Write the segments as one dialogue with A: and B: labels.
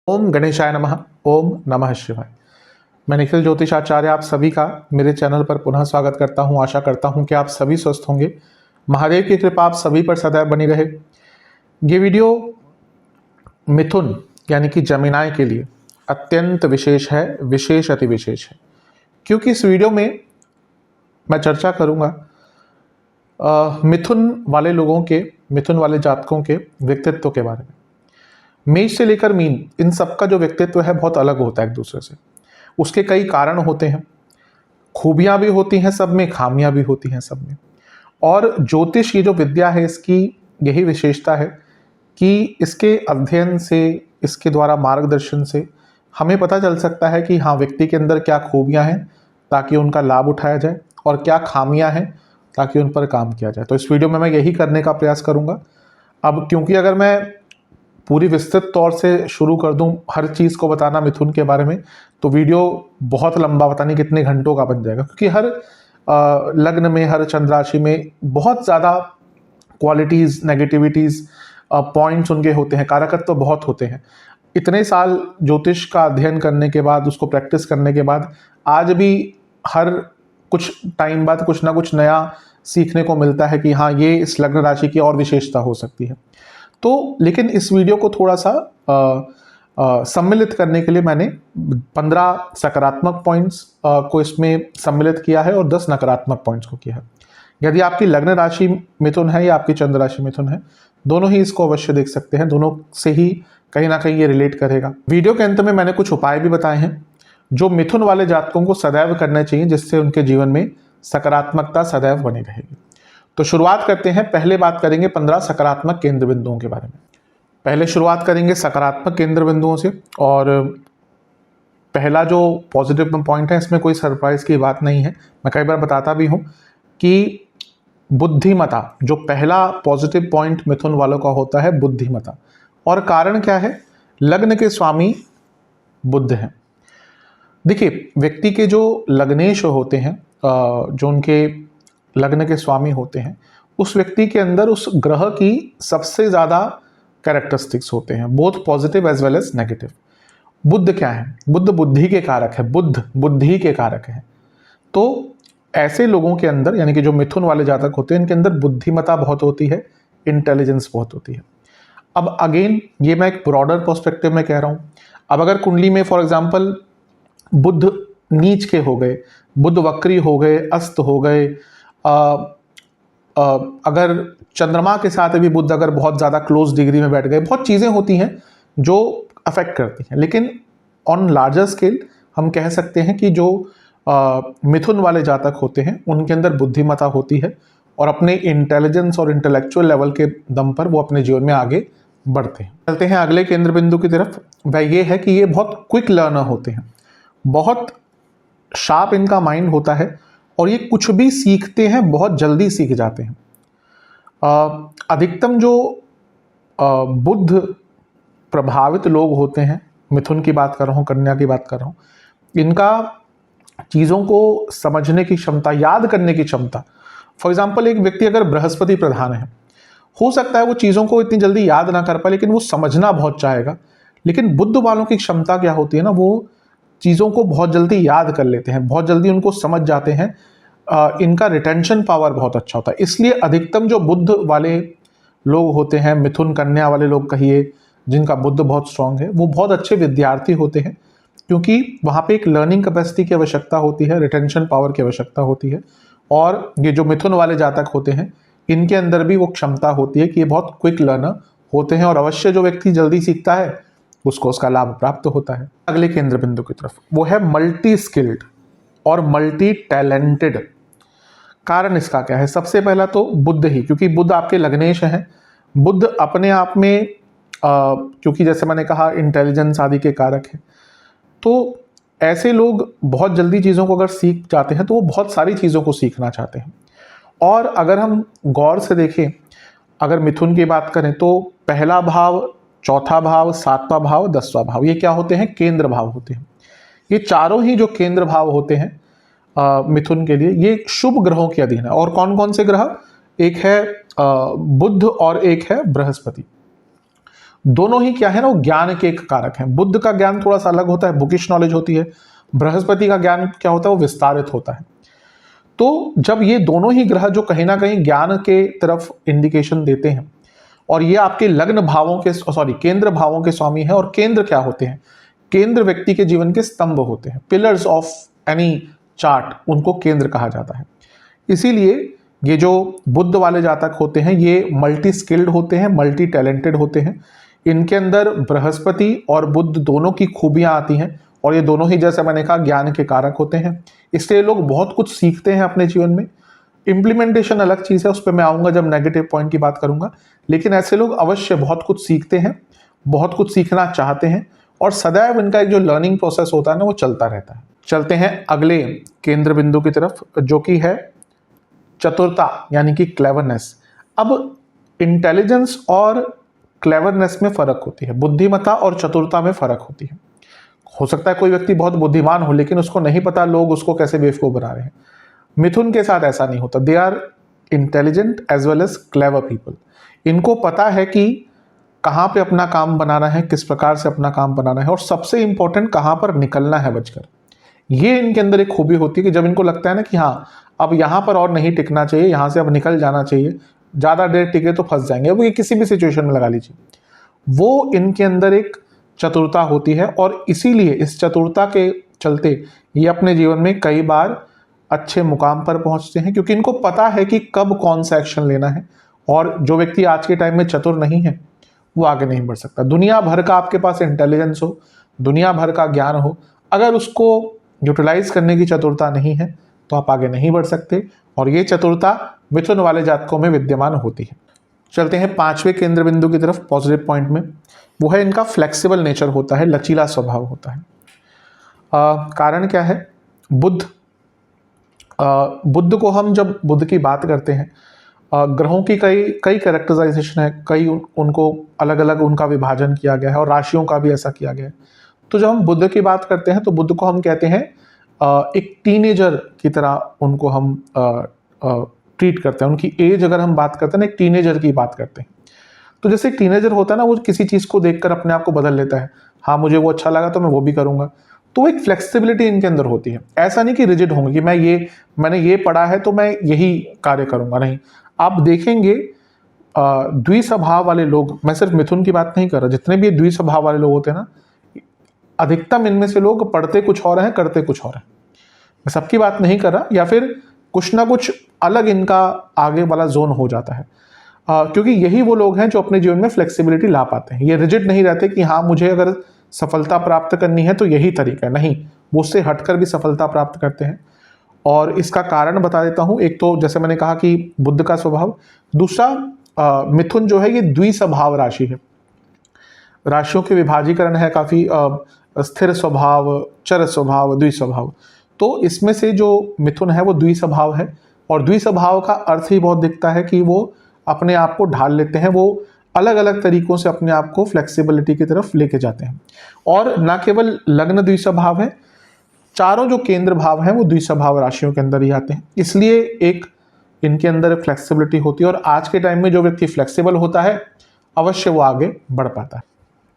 A: ओम गणेशाय नमः। ओम नमः शिवाय। मैं निखिल ज्योतिषाचार्य आप सभी का मेरे चैनल पर पुनः स्वागत करता हूं। आशा करता हूं कि आप सभी स्वस्थ होंगे। महादेव की कृपा आप सभी पर सदैव बनी रहे। ये वीडियो मिथुन यानी कि जमीनाय के लिए अत्यंत विशेष है, विशेष अति विशेष है, क्योंकि इस वीडियो में मैं चर्चा करूंगा मिथुन वाले लोगों के, मिथुन वाले जातकों के व्यक्तित्व के बारे में। मेष से लेकर मीन, इन सबका जो व्यक्तित्व है बहुत अलग होता है एक दूसरे से। उसके कई कारण होते हैं, खूबियां भी होती हैं सब में, खामियां भी होती हैं सब में। और ज्योतिष की जो विद्या है इसकी यही विशेषता है कि इसके अध्ययन से, इसके द्वारा मार्गदर्शन से हमें पता चल सकता है कि हाँ, व्यक्ति के अंदर क्या खूबियां हैं ताकि उनका लाभ उठाया जाए, और क्या खामियां हैं ताकि उन पर काम किया जाए। तो इस वीडियो में मैं यही करने का प्रयास करूंगा। अब क्योंकि अगर मैं पूरी विस्तृत तौर से शुरू कर दूं हर चीज़ को बताना मिथुन के बारे में, तो वीडियो बहुत लंबा, पता नहीं कितने घंटों का बन जाएगा, क्योंकि हर लग्न में, हर चंद्र राशि में बहुत ज़्यादा क्वालिटीज़, नेगेटिविटीज़, पॉइंट्स उनके होते हैं, कारकत्व तो बहुत होते हैं। इतने साल ज्योतिष का अध्ययन करने के बाद, उसको प्रैक्टिस करने के बाद, आज भी हर कुछ टाइम बाद कुछ ना कुछ नया सीखने को मिलता है कि हाँ, ये इस लग्न राशि की और विशेषता हो सकती है। तो लेकिन इस वीडियो को थोड़ा सा सम्मिलित करने के लिए मैंने 15 सकारात्मक पॉइंट्स को इसमें सम्मिलित किया है और 10 नकारात्मक पॉइंट्स को किया है। यदि आपकी लग्न राशि मिथुन है या आपकी चंद्र राशि मिथुन है, दोनों ही इसको अवश्य देख सकते हैं, दोनों से ही कहीं ना कहीं ये रिलेट करेगा। वीडियो के अंत में मैंने कुछ उपाय भी बताए हैं जो मिथुन वाले जातकों को सदैव करने चाहिए, जिससे उनके जीवन में सकारात्मकता सदैव बनी रहेगी। तो शुरुआत करते हैं। पहले बात करेंगे 15 सकारात्मक केंद्र बिंदुओं के बारे में। पहले शुरुआत करेंगे सकारात्मक केंद्र बिंदुओं से, और पहला जो पॉजिटिव पॉइंट है, इसमें कोई सरप्राइज की बात नहीं है, मैं कई बार बताता भी हूं कि बुद्धिमता, जो पहला पॉजिटिव पॉइंट मिथुन वालों का होता है, बुद्धिमता। और कारण क्या है? लग्न के स्वामी बुध हैं। देखिए, व्यक्ति के जो लग्नेश होते हैं, जो उनके लग्न के स्वामी होते हैं, उस व्यक्ति के अंदर उस ग्रह की सबसे ज़्यादा कैरेक्टरिस्टिक्स होते हैं, both positive as well as negative. Budh क्या है? बुध बुद्धि के कारक है, बुध बुद्धि के कारक है। तो ऐसे लोगों के अंदर, यानी कि जो मिथुन वाले जातक होते हैं, इनके अंदर बुद्धिमता बहुत होती है, इंटेलिजेंस बहुत होती है। अब अगेन, ये मैं एक ब्रॉडर पर्सपेक्टिव में कह रहा हूँ। अब अगर कुंडली में फॉर एग्जाम्पल बुध नीच के हो गए, बुध वक्री हो गए, अस्त हो गए, अगर चंद्रमा के साथ भी बुध अगर बहुत ज़्यादा क्लोज डिग्री में बैठ गए, बहुत चीज़ें होती हैं जो अफेक्ट करती हैं। लेकिन ऑन लार्जर स्केल हम कह सकते हैं कि जो मिथुन वाले जातक होते हैं, उनके अंदर बुद्धिमता होती है, और अपने इंटेलिजेंस और इंटेलेक्चुअल लेवल के दम पर वो अपने जीवन में आगे बढ़ते हैं। चलते हैं अगले केंद्र बिंदु की तरफ। वह ये है कि ये बहुत क्विक लर्नर होते हैं, बहुत शार्प इनका माइंड होता है, और ये कुछ भी सीखते हैं बहुत जल्दी सीख जाते हैं। अधिकतम जो बुध प्रभावित लोग होते हैं, मिथुन की बात कर रहा हूँ, कन्या की बात कर रहा हूँ, इनका चीज़ों को समझने की क्षमता, याद करने की क्षमता, फॉर एग्जाम्पल एक व्यक्ति अगर बृहस्पति प्रधान है, हो सकता है वो चीज़ों को इतनी जल्दी याद ना कर पाए, लेकिन वो समझना बहुत चाहेगा। लेकिन बुध वालों की क्षमता क्या होती है ना, वो चीज़ों को बहुत जल्दी याद कर लेते हैं, बहुत जल्दी उनको समझ जाते हैं। इनका रिटेंशन पावर बहुत अच्छा होता है। इसलिए अधिकतम जो बुध वाले लोग होते हैं, मिथुन कन्या वाले लोग कहिए, जिनका बुध बहुत स्ट्रांग है, वो बहुत अच्छे विद्यार्थी होते हैं, क्योंकि वहाँ पे एक लर्निंग कैपेसिटी की आवश्यकता होती है, रिटेंशन पावर की आवश्यकता होती है। और ये जो मिथुन वाले जातक होते हैं, इनके अंदर भी वो क्षमता होती है कि ये बहुत क्विक लर्नर होते हैं, और अवश्य जो व्यक्ति जल्दी सीखता है उसको उसका लाभ प्राप्त होता है। अगले केंद्र बिंदु की तरफ, वो है मल्टी स्किल्ड और मल्टी टैलेंटेड। कारण इसका क्या है? सबसे पहला तो बुध ही, क्योंकि बुध आपके लग्नेश हैं। बुध अपने आप में क्योंकि जैसे मैंने कहा इंटेलिजेंस आदि के कारक है, तो ऐसे लोग बहुत जल्दी चीज़ों को अगर सीख जाते हैं तो वो बहुत सारी चीज़ों को सीखना चाहते हैं। और अगर हम गौर से देखें, अगर मिथुन की बात करें, तो पहला भाव, चौथा भाव, सातवां भाव, 10वां भाव, ये क्या होते हैं? केंद्र भाव होते हैं। ये चारों ही जो केंद्र भाव होते हैं मिथुन के लिए, ये शुभ ग्रहों के अधीन है। और कौन कौन से ग्रह? एक है बुध और एक है बृहस्पति। दोनों ही क्या है ना, वो ज्ञान के एक कारक हैं। बुध का ज्ञान थोड़ा सा अलग होता है, बुकिश नॉलेज होती है। बृहस्पति का ज्ञान क्या होता है, वो विस्तारित होता है। तो जब ये दोनों ही ग्रह जो कहीं ना कहीं ज्ञान के तरफ इंडिकेशन देते हैं, और ये आपके लग्न भावों के केंद्र भावों के स्वामी हैं। और केंद्र क्या होते हैं, केंद्र व्यक्ति के जीवन के स्तंभ होते हैं, पिलर्स ऑफ एनी चार्ट, उनको केंद्र कहा जाता है। इसीलिए ये जो बुध वाले जातक होते हैं ये मल्टी स्किल्ड होते हैं, मल्टी टैलेंटेड होते हैं। इनके अंदर बृहस्पति और बुध दोनों की खूबियां आती हैं, और ये दोनों ही जैसे मैंने कहा ज्ञान के कारक होते हैं। इसलिए लोग बहुत कुछ सीखते हैं अपने जीवन में। इम्प्लीमेंटेशन अलग चीज़ है, उस पर मैं आऊँगा जब नेगेटिव पॉइंट की बात करूँगा। लेकिन ऐसे लोग अवश्य बहुत कुछ सीखते हैं, बहुत कुछ सीखना चाहते हैं, और सदैव इनका एक जो लर्निंग प्रोसेस होता है ना, वो चलता रहता है। चलते हैं अगले केंद्र बिंदु की तरफ, जो कि है चतुरता, यानी कि क्लेवरनेस। अब इंटेलिजेंस और क्लेवरनेस में फर्क होती है, बुद्धिमत्ता और चतुरता में फर्क होती है। हो सकता है कोई व्यक्ति बहुत बुद्धिमान हो, लेकिन उसको नहीं पता लोग उसको कैसे बेवकूफ बना रहे हैं। मिथुन के साथ ऐसा नहीं होता। They are intelligent as well as clever people. इनको पता है कि कहाँ पे अपना काम बनाना है, किस प्रकार से अपना काम बनाना है, और सबसे इंपॉर्टेंट कहाँ पर निकलना है बचकर। ये इनके अंदर एक खूबी होती है कि जब इनको लगता है ना कि हाँ अब यहाँ पर और नहीं टिकना चाहिए, यहाँ से अब निकल जाना चाहिए, ज़्यादा देर टिके तो फंस जाएंगे, अब ये किसी भी सिचुएशन में लगा लीजिए, वो इनके अंदर एक चतुरता होती है। और इसीलिए इस चतुरता के चलते ये अपने जीवन में कई बार अच्छे मुकाम पर पहुंचते हैं, क्योंकि इनको पता है कि कब कौन सा एक्शन लेना है। और जो व्यक्ति आज के टाइम में चतुर नहीं है वो आगे नहीं बढ़ सकता। दुनिया भर का आपके पास इंटेलिजेंस हो, दुनिया भर का ज्ञान हो, अगर उसको यूटिलाइज करने की चतुरता नहीं है तो आप आगे नहीं बढ़ सकते। और ये चतुरता मिथुन वाले जातकों में विद्यमान होती है। चलते हैं पांचवें केंद्र बिंदु की तरफ, पॉजिटिव पॉइंट में। वो है इनका फ्लेक्सिबल नेचर होता है, लचीला स्वभाव होता है। कारण क्या है, बुध बुध को हम जब बुध की बात करते हैं, ग्रहों की कई कई कैरेक्टराइजेशन है, कई उनको अलग अलग उनका विभाजन किया गया है, और राशियों का भी ऐसा किया गया है। तो जब हम बुध की बात करते हैं तो बुध को हम कहते हैं एक टीनेजर की तरह उनको हम ट्रीट करते हैं। उनकी एज अगर हम बात करते हैं ना, एक टीनेजर की बात करते हैं। तो जैसे एक टीनेजर होता है ना, वो किसी चीज़ को देखकर अपने आप को बदल लेता है। हाँ मुझे वो अच्छा लगा तो मैं वो भी करूँगा। तो एक फ्लेक्सिबिलिटी इनके अंदर होती है। ऐसा नहीं कि रिजिड होंगे कि मैंने ये पढ़ा है तो मैं यही कार्य करूँगा, नहीं। आप देखेंगे द्विस्वभाव वाले लोग, मैं सिर्फ मिथुन की बात नहीं कर रहा, जितने भी द्विस्वभाव वाले लोग होते हैं ना, अधिकतम इनमें से लोग पढ़ते कुछ और हैं, करते कुछ और हैं। मैं सबकी बात नहीं कर रहा, या फिर कुछ ना कुछ अलग इनका आगे वाला जोन हो जाता है। क्योंकि यही वो लोग हैं जो अपने जीवन में फ्लेक्सिबिलिटी ला पाते हैं। ये रिजिड नहीं रहते कि हाँ मुझे अगर सफलता प्राप्त करनी है तो यही तरीका है, नहीं, वो उससे हटकर भी सफलता प्राप्त करते हैं। और इसका कारण बता देता हूँ। एक तो जैसे मैंने कहा कि बुध का स्वभाव, दूसरा मिथुन जो है ये द्विस्वभाव राशि है। राशियों के विभाजीकरण है काफ़ी, स्थिर स्वभाव, चर स्वभाव, द्विस्वभाव। तो इसमें से जो मिथुन है वो द्विस्वभाव है, और द्विस्वभाव का अर्थ ही बहुत दिखता है कि वो अपने आप को ढाल लेते हैं, वो अलग अलग तरीकों से अपने आप को फ्लेक्सिबिलिटी की तरफ लेके जाते हैं। और ना केवल लग्न द्विस्वभाव है, चारों जो केंद्र भाव हैं वो द्विस्वभाव राशियों के अंदर ही आते हैं। इसलिए एक इनके अंदर फ्लेक्सिबिलिटी होती है, और आज के टाइम में जो व्यक्ति फ्लेक्सिबल होता है अवश्य वो आगे बढ़ पाता है।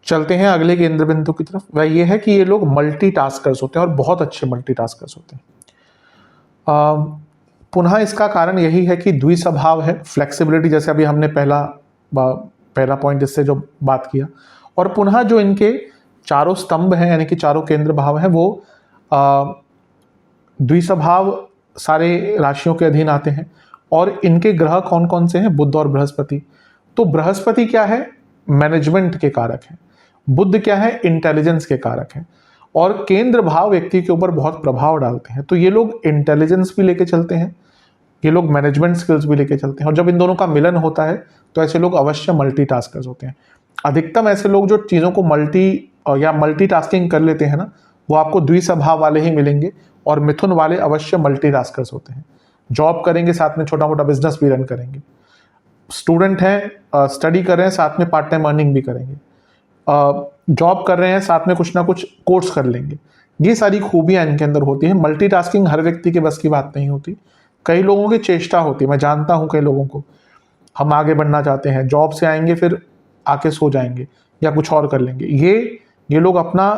A: चलते हैं अगले केंद्र बिंदु की तरफ, वह ये है कि ये लोग मल्टीटास्कर्स होते हैं, और बहुत अच्छे मल्टीटास्कर्स होते हैं। पुनः इसका कारण यही है कि द्विस्वभाव है, फ्लेक्सिबिलिटी, जैसे अभी हमने पहला पॉइंट इससे जो बात किया। और पुनः जो इनके चारों स्तंभ हैं, यानी कि चारों केंद्र भाव हैं, वो द्विस्वभाव सारे राशियों के अधीन आते हैं। और इनके ग्रह कौन कौन से हैं, बुध और बृहस्पति। तो बृहस्पति क्या है, मैनेजमेंट के कारक है। बुध क्या है, इंटेलिजेंस के कारक है। और केंद्र भाव व्यक्ति के ऊपर बहुत प्रभाव डालते हैं। तो ये लोग इंटेलिजेंस भी लेके चलते हैं, ये लोग मैनेजमेंट स्किल्स भी लेके चलते हैं। और जब इन दोनों का मिलन होता है तो ऐसे लोग अवश्य मल्टीटास्कर्स होते हैं। अधिकतम ऐसे लोग जो चीज़ों को मल्टीटास्किंग कर लेते हैं ना, वो आपको द्विस्वभाव वाले ही मिलेंगे। और मिथुन वाले अवश्य मल्टीटास्कर्स होते हैं। जॉब करेंगे, साथ में छोटा मोटा बिजनेस भी रन करेंगे। स्टूडेंट हैं, स्टडी कर रहे हैं, साथ में पार्ट टाइम अर्निंग भी करेंगे। जॉब कर रहे हैं, साथ में कुछ ना कुछ कोर्स कर लेंगे। ये सारी खूबियाँ इनके अंदर होती हैं। मल्टीटास्किंग हर व्यक्ति के बस की बात नहीं होती। कई लोगों की चेष्टा होती है, मैं जानता हूँ कई लोगों को, हम आगे बढ़ना चाहते हैं, जॉब से आएंगे फिर आके सो जाएंगे, या कुछ और कर लेंगे। ये लोग अपना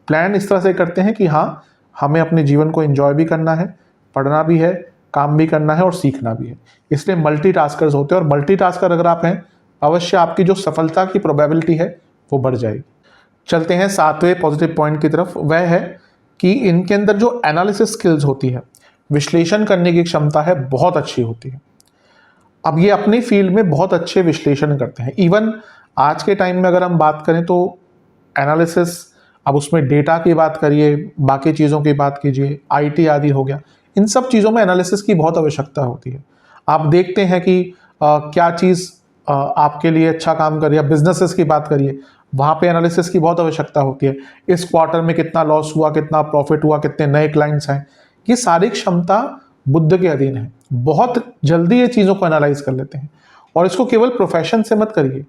A: प्लान इस तरह से करते हैं कि हाँ, हमें अपने जीवन को एंजॉय भी करना है, पढ़ना भी है, काम भी करना है और सीखना भी है। इसलिए मल्टीटास्कर्स होते हैं, और मल्टीटास्कर अगर आप हैं, अवश्य आपकी जो सफलता की प्रोबेबिलिटी है वो बढ़ जाएगी। चलते हैं 7वें पॉजिटिव पॉइंट की तरफ। वह है कि इनके अंदर जो एनालिसिस स्किल्स होती है, विश्लेषण करने की क्षमता है, बहुत अच्छी होती है। अब ये अपनी फील्ड में बहुत अच्छे विश्लेषण करते हैं। इवन आज के टाइम में अगर हम बात करें तो एनालिसिस, अब उसमें डेटा की बात करिए, बाकी चीज़ों की बात कीजिए, आईटी आदि हो गया, इन सब चीज़ों में एनालिसिस की बहुत आवश्यकता होती है। आप देखते हैं कि क्या चीज़ आपके लिए अच्छा काम कर रही है। बिजनेसेस की बात करिए, वहाँ पे एनालिसिस की बहुत आवश्यकता होती है। इस क्वार्टर में कितना लॉस हुआ, कितना प्रॉफिट हुआ, कितने नए क्लाइंट्स हैं, ये सारी क्षमता बुद्ध के अधीन है। बहुत जल्दी ये चीज़ों को एनालाइज कर लेते हैं, और इसको केवल प्रोफेशन से मत करिए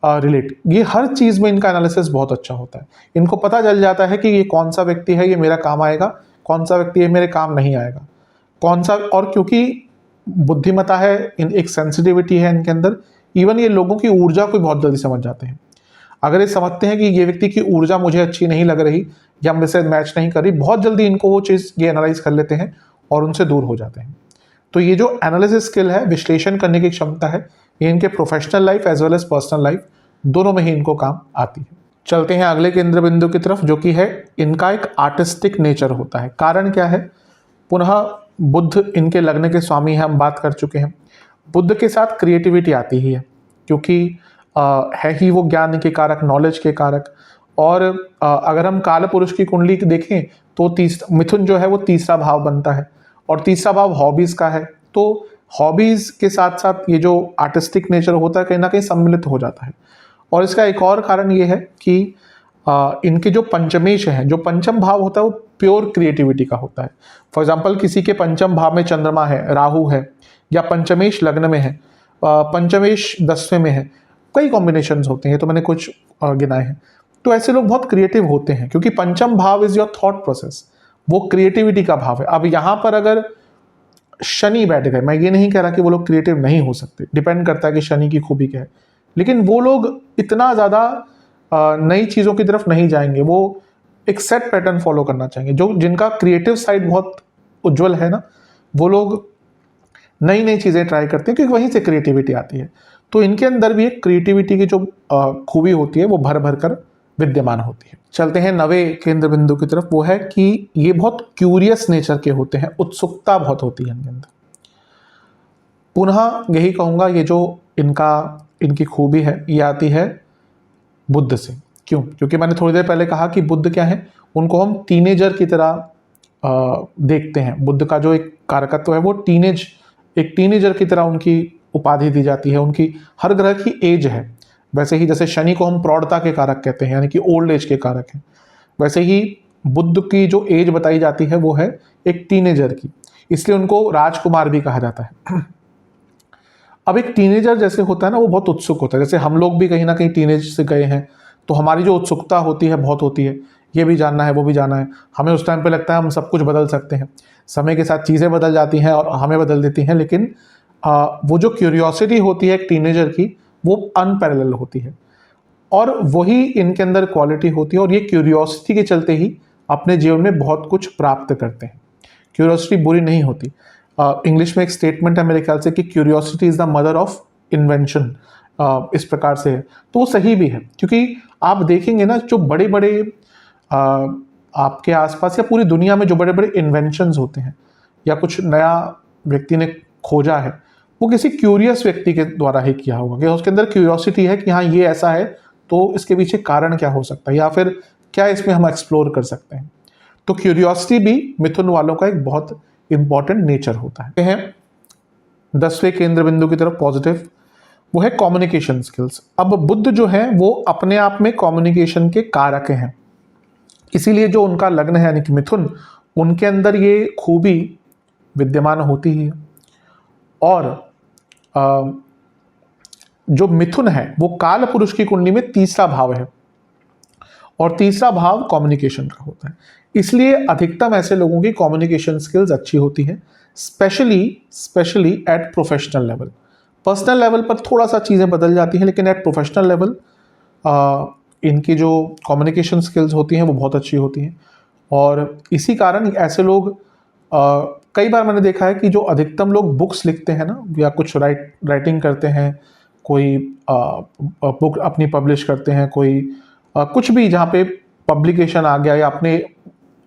A: रिलेट, ये हर चीज़ में इनका एनालिसिस बहुत अच्छा होता है। इनको पता चल जाता है कि ये कौन सा व्यक्ति है, ये मेरा काम आएगा, कौन सा व्यक्ति है मेरे काम नहीं आएगा, कौन सा। और क्योंकि बुद्धिमत्ता है, एक सेंसिटिविटी है इनके अंदर, इवन ये लोगों की ऊर्जा को बहुत जल्दी समझ जाते हैं। अगर ये समझते हैं कि ये व्यक्ति की ऊर्जा मुझे अच्छी नहीं लग रही या मेरे से मैच नहीं कर रही, बहुत जल्दी इनको वो चीज़ ये एनालाइज कर लेते हैं और उनसे दूर हो जाते हैं। तो ये जो एनालिसिस स्किल है, विश्लेषण करने की क्षमता है, ये इनके professional life as well as personal life दोनों में ही इनको काम आती है। चलते हैं अगले केंद्र बिंदु की तरफ, जो कि है इनका एक आर्टिस्टिक नेचर होता है। कारण क्या है? पुनः बुद्ध इनके लगने के स्वामी हैं, हम बात कर चुके हैं। बुद्ध के साथ क्रिएटिविटी आती ही है, क्योंकि है ही वो ज्ञान के कारक, नॉलेज के कारक। और अगर हम काल पुरुष की कुंडली देखें तो मिथुन जो है वो तीसरा भाव बनता है, और तीसरा भाव हॉबीज़ का है। तो हॉबीज़ के साथ साथ ये जो आर्टिस्टिक नेचर होता है, कहीं ना कहीं सम्मिलित हो जाता है। और इसका एक और कारण ये है कि इनके जो पंचमेश हैं, जो पंचम भाव होता है वो प्योर क्रिएटिविटी का होता है। फॉर एग्जांपल, किसी के पंचम भाव में चंद्रमा है, राहु है, या पंचमेश लग्न में है, पंचमेश 10वें में है, कई कॉम्बिनेशंस होते हैं, तो मैंने कुछ गिनाए हैं। तो ऐसे लोग बहुत क्रिएटिव होते हैं, क्योंकि पंचम भाव इज योर थॉट प्रोसेस, वो क्रिएटिविटी का भाव है। अब यहाँ पर अगर शनि बैठ गए, मैं ये नहीं कह रहा कि वो लोग क्रिएटिव नहीं हो सकते, डिपेंड करता है कि शनि की खूबी क्या है, लेकिन वो लोग इतना ज़्यादा नई चीज़ों की तरफ नहीं जाएंगे। वो एक सेट पैटर्न फॉलो करना चाहेंगे। जो जिनका क्रिएटिव साइड बहुत उज्जवल है ना, वो लोग नई नई चीज़ें ट्राई करते हैं, क्योंकि वहीं से क्रिएटिविटी आती है। तो इनके अंदर भी एक क्रिएटिविटी की जो खूबी होती है वो भर भर कर विद्यमान होती है। चलते हैं 9वें केंद्र बिंदु की तरफ। वो है कि ये बहुत क्यूरियस नेचर के होते हैं, उत्सुकता बहुत होती है इनके अंदर। पुनः यही कहूँगा, ये जो इनकी खूबी है, ये आती है बुद्ध से। क्यों? क्योंकि मैंने थोड़ी देर पहले कहा कि बुद्ध क्या है, उनको हम टीनेजर की तरह देखते हैं। बुद्ध का जो एक कारकत्व है वो एक टीनेजर की तरह उनकी उपाधि दी जाती है। उनकी हर ग्रह की एज है। वैसे ही जैसे शनि को हम प्रौढ़ता के कारक कहते हैं, यानी कि ओल्ड एज के कारक हैं, वैसे ही बुद्ध की जो एज बताई जाती है वो है एक टीनेजर की, इसलिए उनको राजकुमार भी कहा जाता है। अब एक टीनेजर जैसे होता है ना, वो बहुत उत्सुक होता है। जैसे हम लोग भी कहीं ना कहीं टीनेज से गए हैं, तो हमारी जो उत्सुकता होती है बहुत होती है, ये भी जानना है, वो भी जानना है। हमें उस टाइम पे लगता है हम सब कुछ बदल सकते हैं। समय के साथ चीज़ें बदल जाती हैं और हमें बदल देती हैं, लेकिन वो जो क्यूरियोसिटी होती है एक टीनेजर की, वो अनपैरेलल होती है, और वही इनके अंदर क्वालिटी होती है। और ये क्यूरियोसिटी के चलते ही अपने जीवन में बहुत कुछ प्राप्त करते हैं। क्यूरियोसिटी बुरी नहीं होती। इंग्लिश में एक स्टेटमेंट है मेरे ख्याल से कि curiosity is the mother of invention, इस प्रकार से है। तो वो सही भी है, क्योंकि आप देखेंगे ना, जो बड़े बड़े आपके आसपास या पूरी दुनिया में जो बड़े बड़े इन्वेंशंस होते हैं या कुछ नया व्यक्ति ने खोजा है, वो किसी क्यूरियस व्यक्ति के द्वारा ही किया होगा, कि उसके अंदर क्यूरियोसिटी है कि हाँ ये ऐसा है, तो इसके पीछे कारण क्या हो सकता है, या फिर क्या इसमें हम एक्सप्लोर कर सकते हैं। तो क्यूरियोसिटी भी मिथुन वालों का एक बहुत इंपॉर्टेंट नेचर होता है। 10वें केंद्र बिंदु की तरफ पॉजिटिव, वो है कम्युनिकेशन स्किल्स। अब बुद्ध जो है वो अपने आप में कम्युनिकेशन के कारक हैं, इसीलिए जो उनका लग्न है यानी कि मिथुन, उनके अंदर ये खूबी विद्यमान होती ही है। और जो मिथुन है वो काल पुरुष की कुंडली में तीसरा भाव है, और तीसरा भाव कम्युनिकेशन का होता है। इसलिए अधिकतम ऐसे लोगों की कम्युनिकेशन स्किल्स अच्छी होती है, specially at professional level. Personal level पर थोड़ा सा चीज़ें बदल जाती हैं, लेकिन एट प्रोफेशनल लेवल इनकी जो कम्युनिकेशन स्किल्स होती हैं वो बहुत अच्छी होती हैं, और इसी कारण ऐसे लोग कई बार मैंने देखा है कि जो अधिकतम लोग बुक्स लिखते हैं ना, या कुछ राइटिंग करते हैं, कोई बुक अपनी पब्लिश करते हैं, कोई कुछ भी जहाँ पे पब्लिकेशन आ गया, या अपने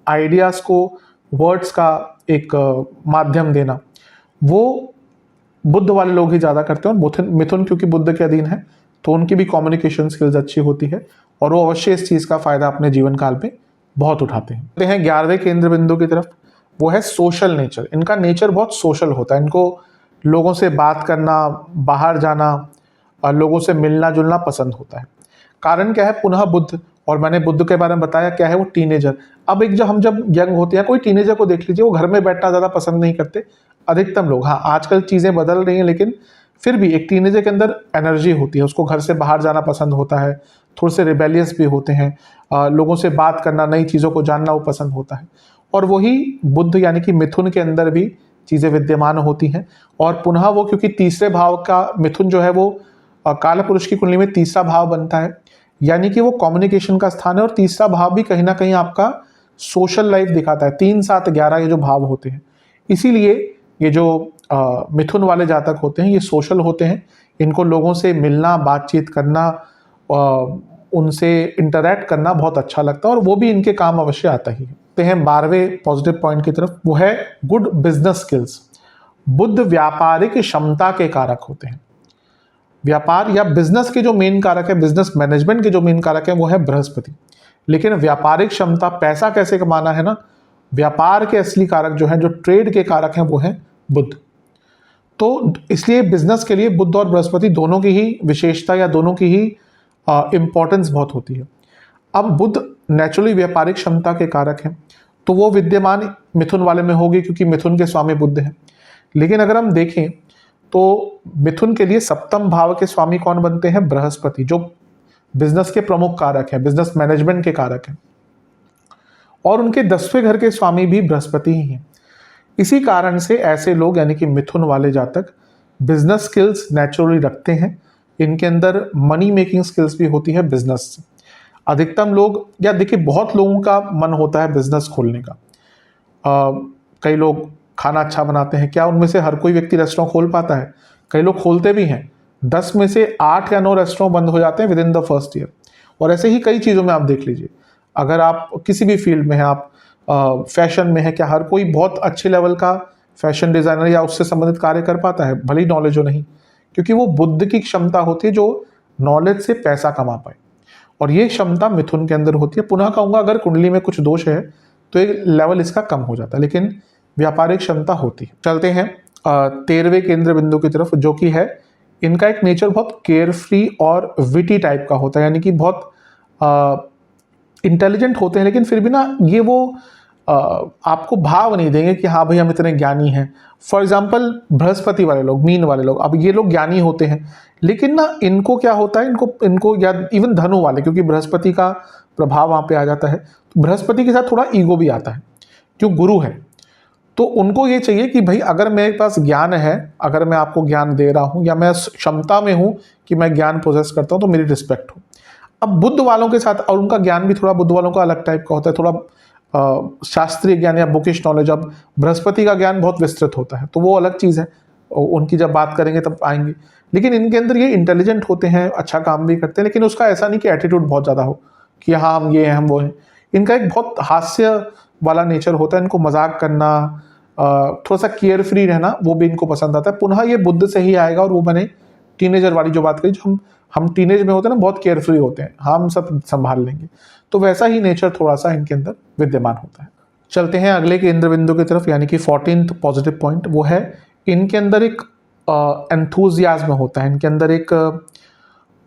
A: आइडियाज़ को वर्ड्स का एक माध्यम देना, वो बुध वाले लोग ही ज़्यादा करते हैं। और मिथुन क्योंकि बुध के अधीन है, तो उनकी भी कम्युनिकेशन स्किल्स अच्छी होती है, और वो अवश्य इस चीज़ का फ़ायदा अपने जीवन काल में बहुत उठाते हैं। 11वें केंद्र बिंदु की तरफ, वो है सोशल नेचर। इनका नेचर बहुत सोशल होता है, इनको लोगों से बात करना, बाहर जाना और लोगों से मिलना जुलना पसंद होता है। कारण क्या है? पुनः बुध, और मैंने बुध के बारे में बताया क्या है, वो टीनेजर। अब एक जब यंग होते हैं, कोई टीनेजर को देख लीजिए, वो घर में बैठना ज़्यादा पसंद नहीं करते अधिकतम लोग। हाँ, आजकल चीज़ें बदल रही हैं, लेकिन फिर भी एक टीनेजर के अंदर एनर्जी होती है, उसको घर से बाहर जाना पसंद होता है, थोड़े से रिबेलियस भी होते हैं, लोगों से बात करना, नई चीज़ों को जानना वो पसंद होता है। और वही बुध यानी कि मिथुन के अंदर भी चीज़ें विद्यमान होती हैं। और पुनः वो क्योंकि तीसरे भाव का मिथुन जो है वो काल पुरुष की कुंडली में तीसरा भाव बनता है, यानी कि वो कम्युनिकेशन का स्थान है, और तीसरा भाव भी कहीं ना कहीं आपका सोशल लाइफ दिखाता है। 3, 7, 11 ये जो भाव होते हैं, इसीलिए ये जो मिथुन वाले जातक होते हैं ये सोशल होते हैं। इनको लोगों से मिलना, बातचीत करना, उनसे इंटरैक्ट करना बहुत अच्छा लगता है, और वो भी इनके काम अवश्य आता ही है। तो हैं 12वें पॉजिटिव पॉइंट की तरफ, वो है गुड बिजनेस स्किल्स। बुध व्यापारिक क्षमता के कारक होते हैं। व्यापार या बिजनेस के जो मेन कारक है, बिजनेस मैनेजमेंट के जो मेन कारक है, वो है बृहस्पति। लेकिन व्यापारिक क्षमता, पैसा कैसे कमाना है ना, व्यापार के असली कारक जो है, जो ट्रेड के कारक हैं, वो है बुध। तो इसलिए बिजनेस के लिए बुध और बृहस्पति दोनों की ही विशेषता या दोनों की ही इंपॉर्टेंस बहुत होती है। अब बुध नेचुरली व्यापारिक क्षमता के कारक हैं, तो वो विद्यमान मिथुन वाले में होगी, क्योंकि मिथुन के स्वामी बुध हैं। लेकिन अगर हम देखें तो मिथुन के लिए सप्तम भाव के स्वामी कौन बनते हैं? बृहस्पति, जो बिजनेस के प्रमुख कारक हैं, बिजनेस मैनेजमेंट के कारक हैं, और उनके 10वें घर के स्वामी भी बृहस्पति ही हैं। इसी कारण से ऐसे लोग यानी कि मिथुन वाले जातक बिजनेस स्किल्स नेचुरली रखते हैं। इनके अंदर मनी मेकिंग स्किल्स भी होती है बिजनेस से। अधिकतम लोग, या देखिए बहुत लोगों का मन होता है बिजनेस खोलने का। कई लोग खाना अच्छा बनाते हैं, क्या उनमें से हर कोई व्यक्ति रेस्टोरेंट खोल पाता है? कई लोग खोलते भी हैं, 10 में से 8 या 9 रेस्टोरेंट बंद हो जाते हैं with in the first year. और ऐसे ही कई चीज़ों में आप देख लीजिए, अगर आप किसी भी फील्ड में हैं, आप फैशन में है, क्या हर कोई बहुत अच्छे लेवल का फैशन डिज़ाइनर या उससे संबंधित कार्य कर पाता है? भले ही नॉलेज हो नहीं, क्योंकि वो बुद्ध की क्षमता होती है जो नॉलेज से पैसा कमा पाए, और ये क्षमता मिथुन के अंदर होती है। पुनः कहूँगा, अगर कुंडली में कुछ दोष है तो एक लेवल इसका कम हो जाता है, लेकिन व्यापारिक क्षमता होती है। चलते हैं 13वें केंद्र बिंदु की तरफ, जो कि है, इनका एक नेचर बहुत केयर फ्री और विटी टाइप का होता है, यानी कि बहुत इंटेलिजेंट होते हैं, लेकिन फिर भी ना ये वो आपको भाव नहीं देंगे कि हाँ भाई हम इतने ज्ञानी हैं। फॉर एग्जाम्पल बृहस्पति वाले लोग, मीन वाले लोग, अब ये लोग ज्ञानी होते हैं, लेकिन ना इनको क्या होता है, इनको या इवन धनु वाले, क्योंकि बृहस्पति का प्रभाव वहाँ पे आ जाता है, तो बृहस्पति के साथ थोड़ा ईगो भी आता है, क्यों, गुरु है। तो उनको ये चाहिए कि भाई अगर मेरे पास ज्ञान है, अगर मैं आपको ज्ञान दे रहा हूँ, या मैं क्षमता में हूँ कि मैं ज्ञान पोजेस करता हूँ, तो मेरी रिस्पेक्ट हो। अब बुद्ध वालों के साथ, और उनका ज्ञान भी थोड़ा बुद्ध वालों का अलग टाइप का होता है, थोड़ा शास्त्रीय ज्ञान या बुकिश नॉलेज। अब बृहस्पति का ज्ञान बहुत विस्तृत होता है, तो वो अलग चीज़ है, उनकी जब बात करेंगे तब आएंगे। लेकिन इनके अंदर ये इंटेलिजेंट होते हैं, अच्छा काम भी करते हैं, लेकिन उसका ऐसा नहीं कि एटीट्यूड बहुत ज़्यादा हो कि हाँ हम ये हैं, हम वो हैं। इनका एक बहुत हास्य वाला नेचर होता है, इनको मजाक करना, थोड़ा सा केयर फ्री रहना, वो भी इनको पसंद आता है। पुनः ये बुद्ध से ही आएगा, और वो मैंने टीनेजर वाली जो बात करी, जो हम टीनेज में होते हैं ना, बहुत केयर फ्री होते हैं, हम सब संभाल लेंगे, तो वैसा ही नेचर थोड़ा सा इनके अंदर विद्यमान होता है। चलते हैं अगले केंद्र बिंदु की तरफ, यानी कि 14th पॉजिटिव पॉइंट, वो है इनके अंदर एक एंथुजियाज्म होता है, इनके अंदर एक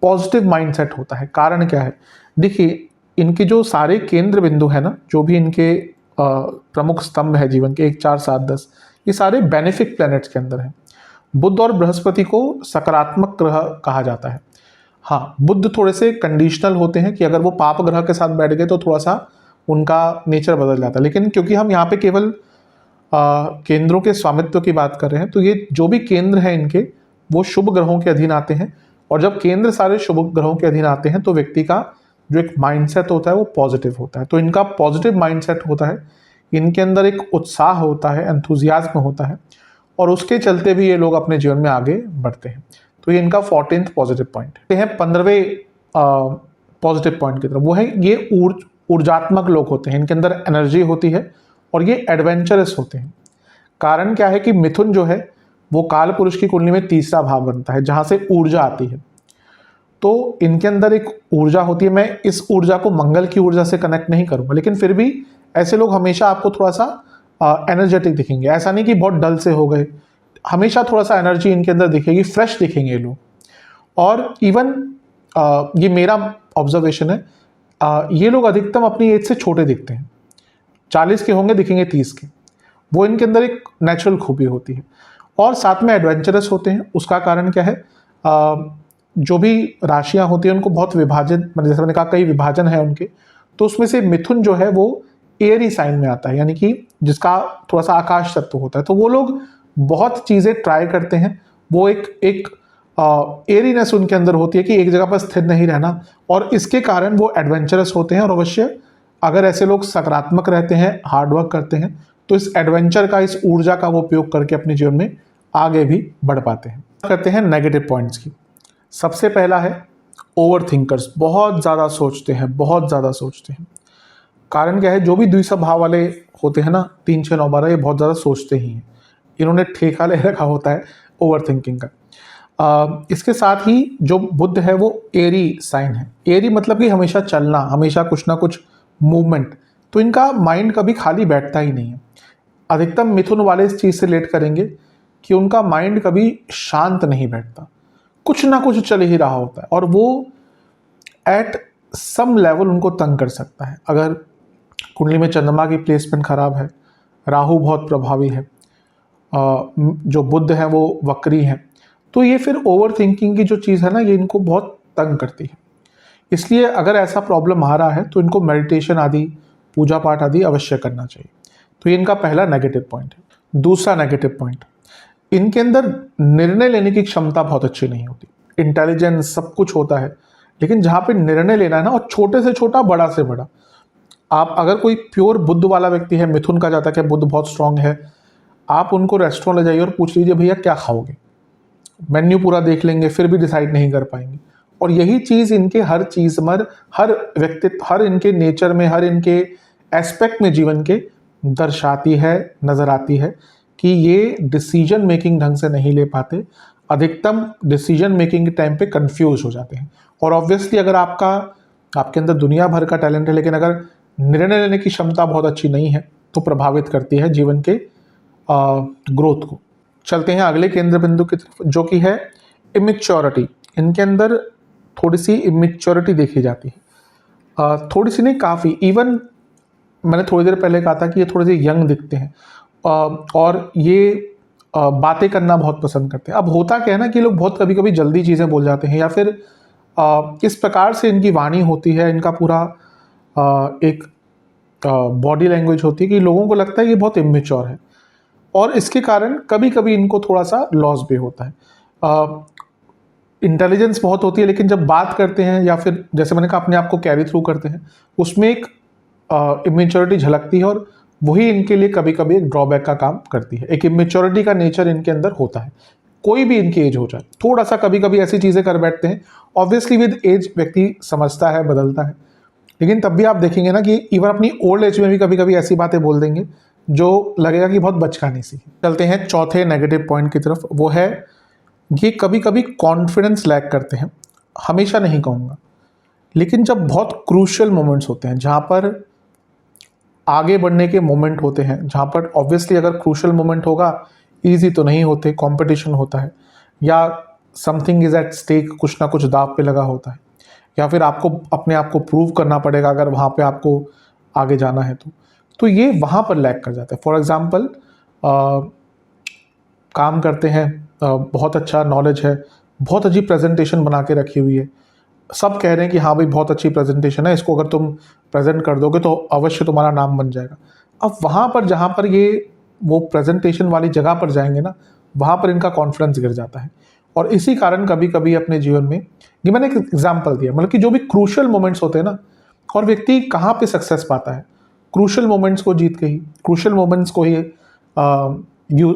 A: पॉजिटिव माइंडसेट होता है। कारण क्या है? देखिए, इनके जो सारे केंद्र बिंदु है ना, जो भी इनके प्रमुख स्तंभ है जीवन के, 1, 4, 7, 10, ये सारे बेनिफिक प्लैनेट्स के अंदर हैं। बुध और बृहस्पति को सकारात्मक ग्रह कहा जाता है। हाँ, बुध थोड़े से कंडीशनल होते हैं कि अगर वो पाप ग्रह के साथ बैठ गए तो थोड़ा सा उनका नेचर बदल जाता है, लेकिन क्योंकि हम यहाँ पे केवल केंद्रों के स्वामित्व की बात कर रहे हैं, तो ये जो भी केंद्र हैं इनके, वो शुभ ग्रहों के अधीन आते हैं, और जब केंद्र सारे शुभ ग्रहों के अधीन आते हैं तो व्यक्ति का जो एक माइंडसेट होता है वो पॉजिटिव होता है। तो इनका पॉजिटिव माइंडसेट होता है, इनके अंदर एक उत्साह होता है, एंथुजियाज्म होता है, और उसके चलते भी ये लोग अपने जीवन में आगे बढ़ते हैं। तो ये इनका 14th पॉजिटिव पॉइंट है। 15वें पॉजिटिव पॉइंट की तरफ, वो है ये ऊर्जात्मक लोग होते हैं, इनके अंदर एनर्जी होती है और ये एडवेंचरस होते हैं। कारण क्या है कि मिथुन जो है वो काल पुरुष की कुंडली में तीसरा भाव बनता है, जहां से ऊर्जा आती है। तो इनके अंदर एक ऊर्जा होती है। मैं इस ऊर्जा को मंगल की ऊर्जा से कनेक्ट नहीं करूंगा, लेकिन फिर भी ऐसे लोग हमेशा आपको थोड़ा सा एनर्जेटिक दिखेंगे। ऐसा नहीं कि बहुत डल से हो गए, हमेशा थोड़ा सा एनर्जी इनके अंदर दिखेगी, फ्रेश दिखेंगे ये लोग। और इवन ये मेरा ऑब्जर्वेशन है, ये लोग अधिकतम अपनी एज से छोटे दिखते हैं। 40 के होंगे, दिखेंगे 30 के। वो इनके अंदर एक नेचुरल खूबी होती है। और साथ में एडवेंचरस होते हैं। उसका कारण क्या है, जो भी राशियां होती हैं उनको बहुत विभाजन, जैसे मैंने कहा कई विभाजन है उनके, तो उसमें से मिथुन जो है वो एरी साइन में आता है, यानी कि जिसका थोड़ा सा आकाश तत्व होता है। तो वो लोग बहुत चीज़ें ट्राई करते हैं। वो एक एरीनेस उनके अंदर होती है कि एक जगह पर स्थिर नहीं रहना, और इसके कारण वो एडवेंचरस होते हैं। और अवश्य अगर ऐसे लोग सकारात्मक रहते हैं, हार्डवर्क करते हैं, तो इस एडवेंचर का, इस ऊर्जा का वो उपयोग करके अपने जीवन में आगे भी बढ़ पाते हैं। करते हैं नेगेटिव पॉइंट्स की। सबसे पहला है ओवर थिंकर्स। बहुत ज़्यादा सोचते हैं, बहुत ज़्यादा सोचते हैं। कारण क्या है, जो भी द्वितीय भाव वाले होते हैं ना, 3, 6, 9, 12, ये बहुत ज़्यादा सोचते ही हैं। इन्होंने ठेका ले रखा होता है ओवर थिंकिंग का। इसके साथ ही जो बुध है वो एरी साइन है। एरी मतलब कि हमेशा चलना, हमेशा कुछ ना कुछ मूवमेंट। तो इनका माइंड कभी खाली बैठता ही नहीं है। अधिकतम मिथुन वाले इस चीज़ से रिलेट करेंगे कि उनका माइंड कभी शांत नहीं बैठता, कुछ ना कुछ चल ही रहा होता है, और वो एट सम लेवल उनको तंग कर सकता है। अगर कुंडली में चंद्रमा की प्लेसमेंट खराब है, राहु बहुत प्रभावी है, जो बुध है वो वक्री है, तो ये फिर ओवर थिंकिंग की जो चीज़ है ना, ये इनको बहुत तंग करती है। इसलिए अगर ऐसा प्रॉब्लम आ रहा है तो इनको मेडिटेशन आदि, पूजा पाठ आदि अवश्य करना चाहिए। तो ये इनका पहला नेगेटिव पॉइंट है। दूसरा नेगेटिव पॉइंट, इनके अंदर निर्णय लेने की क्षमता बहुत अच्छी नहीं होती। इंटेलिजेंस सब कुछ होता है, लेकिन जहाँ पे निर्णय लेना है ना, और छोटे से छोटा, बड़ा से बड़ा। आप अगर कोई प्योर बुध वाला व्यक्ति है, मिथुन का जातक है, बुध बहुत स्ट्रांग है, आप उनको रेस्टोरेंट ले जाइए और पूछ लीजिए भैया क्या खाओगे, मेन्यू पूरा देख लेंगे, फिर भी डिसाइड नहीं कर पाएंगे। और यही चीज़ इनके हर चीज़ में, हर व्यक्तित्व, हर इनके नेचर में, हर इनके एस्पेक्ट में जीवन के दर्शाती है, नज़र आती है कि ये डिसीजन मेकिंग ढंग से नहीं ले पाते। अधिकतम डिसीजन मेकिंग के टाइम पे कंफ्यूज हो जाते हैं। और ऑब्वियसली अगर आपके अंदर दुनिया भर का टैलेंट है, लेकिन अगर निर्णय लेने की क्षमता बहुत अच्छी नहीं है, तो प्रभावित करती है जीवन के ग्रोथ को। चलते हैं अगले केंद्र बिंदु की तरफ, जो कि है इमेच्योरिटी। इनके अंदर थोड़ी सी इमेच्योरिटी देखी जाती है, थोड़ी सी नहीं, काफ़ी। इवन मैंने थोड़ी देर पहले कहा था कि ये थोड़े से यंग दिखते हैं, और ये बातें करना बहुत पसंद करते हैं। अब होता क्या है ना कि लोग बहुत कभी कभी जल्दी चीज़ें बोल जाते हैं, या फिर इस प्रकार से इनकी वाणी होती है, इनका पूरा एक बॉडी लैंग्वेज होती है कि लोगों को लगता है ये बहुत इमेच्योर है, और इसके कारण कभी कभी इनको थोड़ा सा लॉस भी होता है। इंटेलिजेंस बहुत होती है, लेकिन जब बात करते हैं या फिर जैसे मैंने कहा अपने आप को कैरी थ्रू करते हैं, उसमें एक इमेच्योरिटी झलकती है, और वही इनके लिए कभी कभी एक ड्रॉबैक का काम करती है। एक इमेच्योरिटी का नेचर इनके अंदर होता है, कोई भी इनकी एज हो जाए, थोड़ा सा कभी कभी ऐसी चीज़ें कर बैठते हैं। ऑब्वियसली विद एज व्यक्ति समझता है, बदलता है, लेकिन तब भी आप देखेंगे ना कि इवन अपनी ओल्ड एज में भी कभी कभी ऐसी बातें बोल देंगे जो लगेगा कि बहुत बचकानी सी। चलते हैं चौथे नेगेटिव पॉइंट की तरफ, वो है ये कभी कभी कॉन्फिडेंस लैक करते हैं। हमेशा नहीं कहूँगा, लेकिन जब बहुत क्रूशियल मोमेंट्स होते हैं, जहाँ पर आगे बढ़ने के मोमेंट होते हैं, जहाँ पर ऑब्वियसली अगर क्रूशियल मोमेंट होगा, इजी तो नहीं होते, कंपटीशन होता है, या समथिंग इज एट स्टेक, कुछ ना कुछ दाव पे लगा होता है, या फिर आपको अपने आप को प्रूव करना पड़ेगा अगर वहाँ पे आपको आगे जाना है तो ये वहाँ पर लैग कर जाता है। फॉर एग्जांपल काम करते हैं, बहुत अच्छा नॉलेज है, बहुत अच्छी प्रेजेंटेशन बना के रखी हुई है, सब कह रहे हैं कि हाँ भाई बहुत अच्छी प्रेजेंटेशन है, इसको अगर तुम प्रेजेंट कर दोगे तो अवश्य तुम्हारा नाम बन जाएगा। अब वहाँ पर जहाँ पर ये वो प्रेजेंटेशन वाली जगह पर जाएंगे ना, वहाँ पर इनका कॉन्फिडेंस गिर जाता है, और इसी कारण कभी कभी अपने जीवन में, ये मैंने एक एग्जाम्पल दिया, मतलब कि जो भी क्रूशल मोमेंट्स होते हैं ना, और व्यक्ति कहाँ पे सक्सेस पाता है, क्रूशल मोमेंट्स को जीत के ही, क्रूशल मोमेंट्स को ही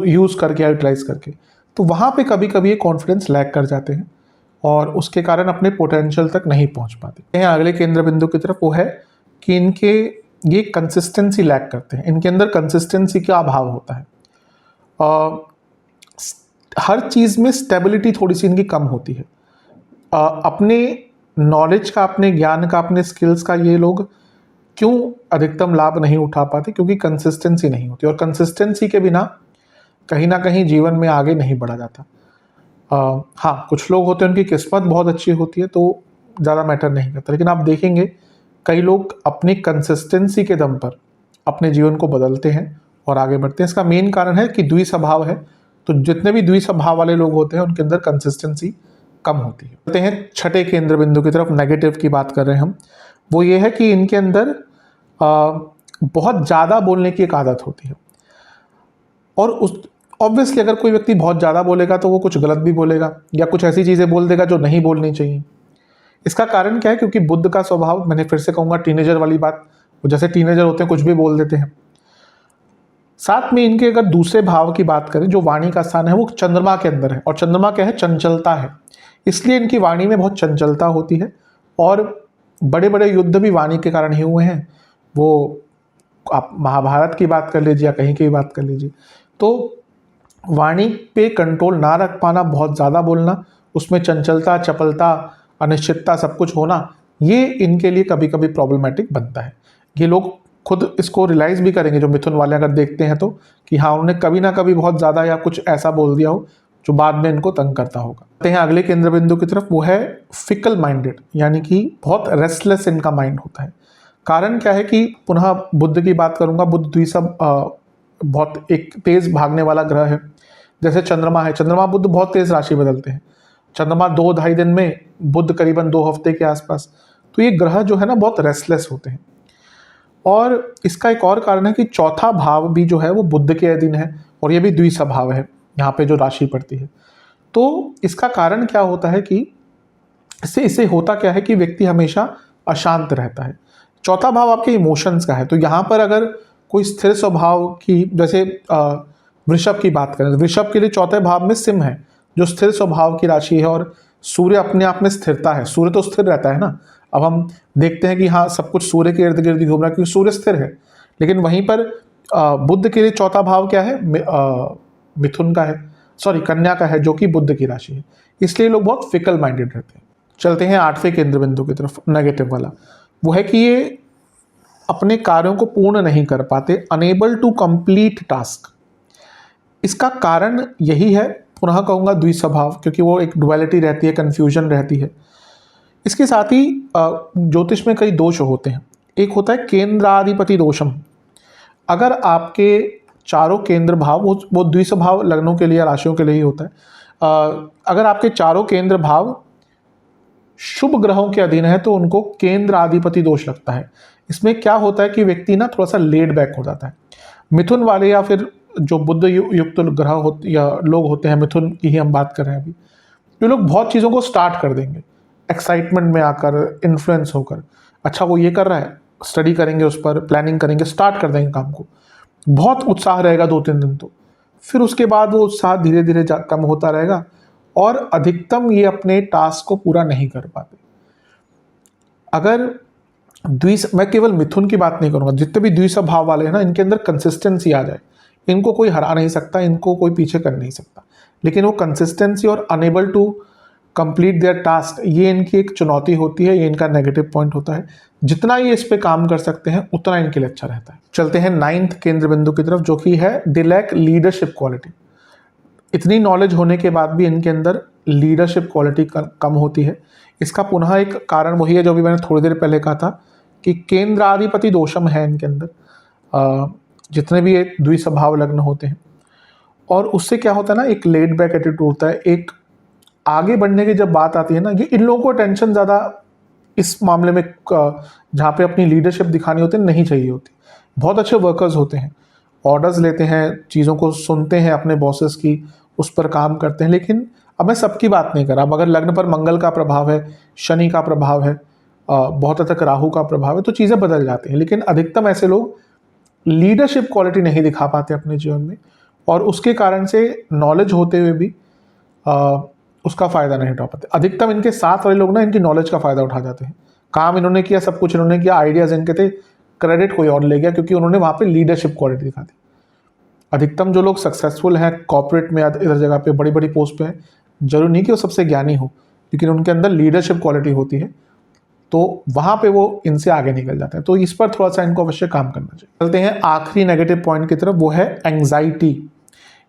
A: यूज़ करके, यूटिलाइज करके, तो वहाँ पे कभी कभी ये कॉन्फिडेंस लैग कर जाते हैं और उसके कारण अपने पोटेंशियल तक नहीं पहुँच पाते हैं। अगले केंद्र बिंदु की तरफ वो है कि इनके ये कंसिस्टेंसी लैग करते हैं, इनके अंदर कंसिस्टेंसी का अभाव होता है। हर चीज़ में स्टेबिलिटी थोड़ी सी इनकी कम होती है। अपने नॉलेज का, अपने ज्ञान का, अपने स्किल्स का ये लोग क्यों अधिकतम लाभ नहीं उठा पाते? क्योंकि कंसिस्टेंसी नहीं होती, और कंसिस्टेंसी के बिना कहीं ना कहीं जीवन में आगे नहीं बढ़ा जाता। हाँ, कुछ लोग होते हैं उनकी किस्मत बहुत अच्छी होती है तो ज़्यादा मैटर नहीं करता, लेकिन आप देखेंगे कई लोग अपनी कंसिस्टेंसी के दम पर अपने जीवन को बदलते हैं और आगे बढ़ते हैं। इसका मेन कारण है कि द्विस्वभाव है, तो जितने भी द्विस्वभाव वाले लोग होते हैं उनके अंदर कंसिस्टेंसी कम होती है। चलते हैं छठे केंद्र बिंदु की तरफ, नेगेटिव की बात कर रहे हैं हम। वो ये है कि इनके अंदर बहुत ज़्यादा बोलने की एक आदत होती है, और उस ऑब्वियसली अगर कोई व्यक्ति बहुत ज़्यादा बोलेगा तो वो कुछ गलत भी बोलेगा या कुछ ऐसी चीज़ें बोल देगा जो नहीं बोलनी चाहिए। इसका कारण क्या है? क्योंकि बुद्ध का स्वभाव, मैंने फिर से कहूँगा टीनेजर वाली बात, वो जैसे टीनेजर होते हैं कुछ भी बोल देते हैं। साथ में इनके अगर दूसरे भाव की बात करें, जो वाणी का स्थान है वो चंद्रमा के अंदर है, और चंद्रमा क्या है? चंचलता है। इसलिए इनकी वाणी में बहुत चंचलता होती है, और बड़े बड़े युद्ध भी वाणी के कारण ही हुए हैं। वो आप महाभारत की बात कर लीजिए या कहीं की भी बात कर लीजिए, तो वाणी पे कंट्रोल ना रख पाना, बहुत ज़्यादा बोलना, उसमें चंचलता, चपलता, अनिश्चितता सब कुछ होना, ये इनके लिए कभी कभी प्रॉब्लमेटिक बनता है। ये लोग खुद इसको रियलाइज़ भी करेंगे, जो मिथुन वाले अगर देखते हैं तो, कि हाँ उन्होंने कभी ना कभी बहुत ज़्यादा या कुछ ऐसा बोल दिया हो जो बाद में इनको तंग करता होगा। आते हैं अगले केंद्र बिंदु की तरफ, वो है फिकल माइंडेड, यानी कि बहुत रेस्टलेस इनका माइंड होता है। कारण क्या है कि पुनः बुद्ध की बात करूंगा, बुद्ध द्विसब बहुत एक तेज भागने वाला ग्रह है। जैसे चंद्रमा है, चंद्रमा बुद्ध बहुत तेज राशि बदलते हैं, चंद्रमा 2-2.5 दिन में, बुद्ध करीबन 2 हफ्ते के आसपास। तो ये ग्रह जो है ना बहुत रेस्टलेस होते हैं। और इसका एक और कारण है कि चौथा भाव भी जो है वो बुद्ध के अधीन है, और ये भी द्विस्वभाव है, यहाँ पे जो राशि पड़ती है। तो इसका कारण क्या होता है कि इससे होता क्या है कि व्यक्ति हमेशा अशांत रहता है। चौथा भाव आपके इमोशंस का है, तो यहाँ पर अगर कोई स्थिर स्वभाव की, जैसे वृषभ की बात करें, वृषभ के लिए चौथे भाव में सिंह है, जो स्थिर स्वभाव की राशि है, और सूर्य अपने आप में स्थिरता है। सूर्य तो स्थिर रहता है ना, अब हम देखते हैं कि हाँ सब कुछ सूर्य के इर्द गिर्द घूम रहा है क्योंकि सूर्य स्थिर है। लेकिन वहीं पर बुद्ध के लिए चौथा भाव क्या है? मिथुन का है, सॉरी कन्या का है, जो कि बुद्ध की राशि है। इसलिए लोग बहुत फिकल माइंडेड रहते हैं। चलते हैं आठवें केंद्र बिंदु की तरफ, नेगेटिव वाला। वो है कि ये अपने कार्यों को पूर्ण नहीं कर पाते, अनेबल टू कंप्लीट टास्क। इसका कारण यही है, पुनः कहूँगा द्विस्वभाव, क्योंकि वो एक डुअलिटी रहती है, कन्फ्यूजन रहती है। इसके साथ ही ज्योतिष में कई दोष होते हैं। एक होता है केंद्राधिपति दोषम। अगर आपके चारों केंद्र भाव, वो द्विस्वभाव लग्नों के लिए, राशियों के लिए ही होता है, अगर आपके चारों केंद्र भाव शुभ ग्रहों के अधीन है तो उनको केंद्राधिपति दोष लगता है। इसमें क्या होता है कि व्यक्ति ना थोड़ा सा लेड बैक हो जाता है। मिथुन वाले या फिर जो बुद्ध युक्त ग्रह होते या लोग होते हैं, मिथुन की ही हम बात कर रहे हैं अभी, जो लोग बहुत चीज़ों को स्टार्ट कर देंगे एक्साइटमेंट में आकर, इन्फ्लुएंस होकर। अच्छा वो ये कर रहा है, स्टडी करेंगे, उस पर प्लानिंग करेंगे, स्टार्ट कर देंगे काम को, बहुत उत्साह रहेगा 2-3 दिन, तो फिर उसके बाद वो उत्साह धीरे धीरे कम होता रहेगा, और अधिकतम ये अपने टास्क को पूरा नहीं कर पाते। अगर मैं केवल मिथुन की बात नहीं करूंगा, जितने भी द्विस्वभाव वाले हैं ना, इनके अंदर कंसिस्टेंसी आ जाए, इनको कोई हरा नहीं सकता, इनको कोई पीछे कर नहीं सकता। लेकिन वो कंसिस्टेंसी और unable to complete their task, ये इनकी एक चुनौती होती है, ये इनका नेगेटिव पॉइंट होता है। जितना ये इस पे काम कर सकते हैं उतना इनके लिए अच्छा रहता है। चलते हैं 9th केंद्र बिंदु की तरफ, जो कि है दे लैक लीडरशिप क्वालिटी। इतनी नॉलेज होने के बाद भी इनके अंदर लीडरशिप क्वालिटी कम होती है। इसका पुनः एक कारण वही है जो भी मैंने थोड़ी देर पहले कहा था, कि केंद्राधिपति दोषम है इनके अंदर, जितने भी एक द्विस्वभाव लग्न होते हैं। और उससे क्या होता है ना, एक लेड बैक एटीट्यूड होता है। एक आगे बढ़ने की जब बात आती है ना, ये इन लोगों को टेंशन ज़्यादा इस मामले में, जहाँ पे अपनी लीडरशिप दिखानी होती है, नहीं चाहिए होती। बहुत अच्छे वर्कर्स होते हैं, ऑर्डर्स लेते हैं, चीज़ों को सुनते हैं अपने बॉसेस की, उस पर काम करते हैं, लेकिन अब मैं सबकी बात नहीं कर रहा, अब अगर लग्न पर मंगल का प्रभाव है, शनि का प्रभाव है, बहुत हद तक राहु का प्रभाव है, तो चीज़ें बदल जाती हैं। लेकिन अधिकतम ऐसे लोग लीडरशिप क्वालिटी नहीं दिखा पाते अपने जीवन में, और उसके कारण से नॉलेज होते हुए भी उसका फ़ायदा नहीं उठा पाते। अधिकतम इनके साथ वाले लोग ना इनकी नॉलेज का फ़ायदा उठा जाते हैं। काम इन्होंने किया, सब कुछ इन्होंने किया, आइडियाज़ इनके थे, क्रेडिट कोई और ले गया, क्योंकि उन्होंने वहाँ पे लीडरशिप क्वालिटी दिखा दी। अधिकतम जो लोग सक्सेसफुल हैं कॉर्पोरेट में या इधर जगह पे बड़ी बड़ी पोस्ट पे हैं, जरूरी नहीं कि वो सबसे ज्ञानी हो, लेकिन उनके अंदर लीडरशिप क्वालिटी होती है, तो वहाँ पे वो इनसे आगे निकल जाते हैं। तो इस पर थोड़ा सा इनको अवश्य काम करना चाहिए। चलते हैं आखिरी नेगेटिव पॉइंट की तरफ, वो है एंग्जाइटी।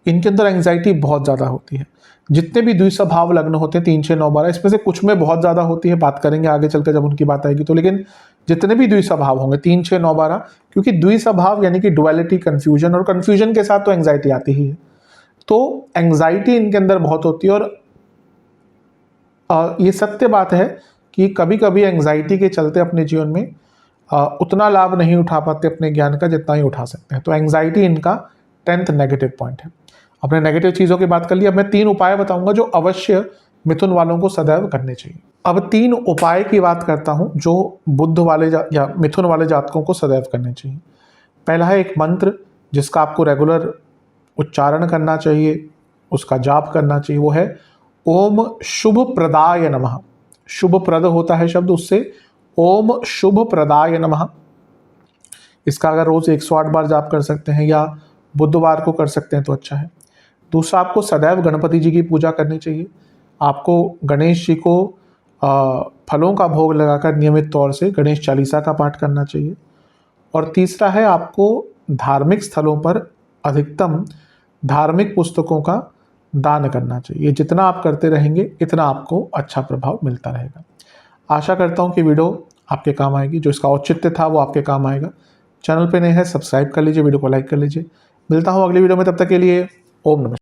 A: इनके अंदर एंग्जाइटी बहुत ज़्यादा होती है। जितने भी द्विस्वभाव लग्न होते हैं 3, 6, 9, 12, इसमें से कुछ में बहुत ज़्यादा होती है, बात करेंगे आगे चलकर जब उनकी बात आएगी तो। लेकिन जितने भी द्विस्वभाव होंगे 3, 6, 9, 12, क्योंकि द्विस्वभाव यानी कि डुअलिटी, कन्फ्यूजन, और कन्फ्यूजन के साथ तो एंग्जाइटी आती ही है। तो एंग्जाइटी इनके अंदर बहुत होती है, और ये सत्य बात है कि कभी कभी एंग्जाइटी के चलते अपने जीवन में उतना लाभ नहीं उठा पाते अपने ज्ञान का जितना ही उठा सकते हैं। तो एंग्जाइटी इनका 10th नेगेटिव पॉइंट है। अपने नेगेटिव चीज़ों की बात कर ली, अब मैं 3 उपाय बताऊंगा जो अवश्य मिथुन वालों को सदैव करने चाहिए। अब 3 उपाय की बात करता हूं जो बुध वाले या मिथुन वाले जातकों को सदैव करने चाहिए। पहला है एक मंत्र जिसका आपको रेगुलर उच्चारण करना चाहिए, उसका जाप करना चाहिए। वो है ओम शुभ प्रदाय नमः। शुभ प्रद होता है शब्द, उससे ओम शुभ प्रदाय नमः। इसका अगर रोज 108 बार जाप कर सकते हैं या बुधवार को कर सकते हैं तो अच्छा है। दूसरा, आपको सदैव गणपति जी की पूजा करनी चाहिए। आपको गणेश जी को फलों का भोग लगाकर नियमित तौर से गणेश चालीसा का पाठ करना चाहिए। और तीसरा है, आपको धार्मिक स्थलों पर अधिकतम धार्मिक पुस्तकों का दान करना चाहिए। जितना आप करते रहेंगे इतना आपको अच्छा प्रभाव मिलता रहेगा। आशा करता हूँ कि वीडियो आपके काम आएगी, जो इसका औचित्य था वो आपके काम आएगा। चैनल पे नए हैं सब्सक्राइब कर लीजिए, वीडियो को लाइक कर लीजिए। मिलता हूँ अगली वीडियो में, तब तक के लिए ओम नमः।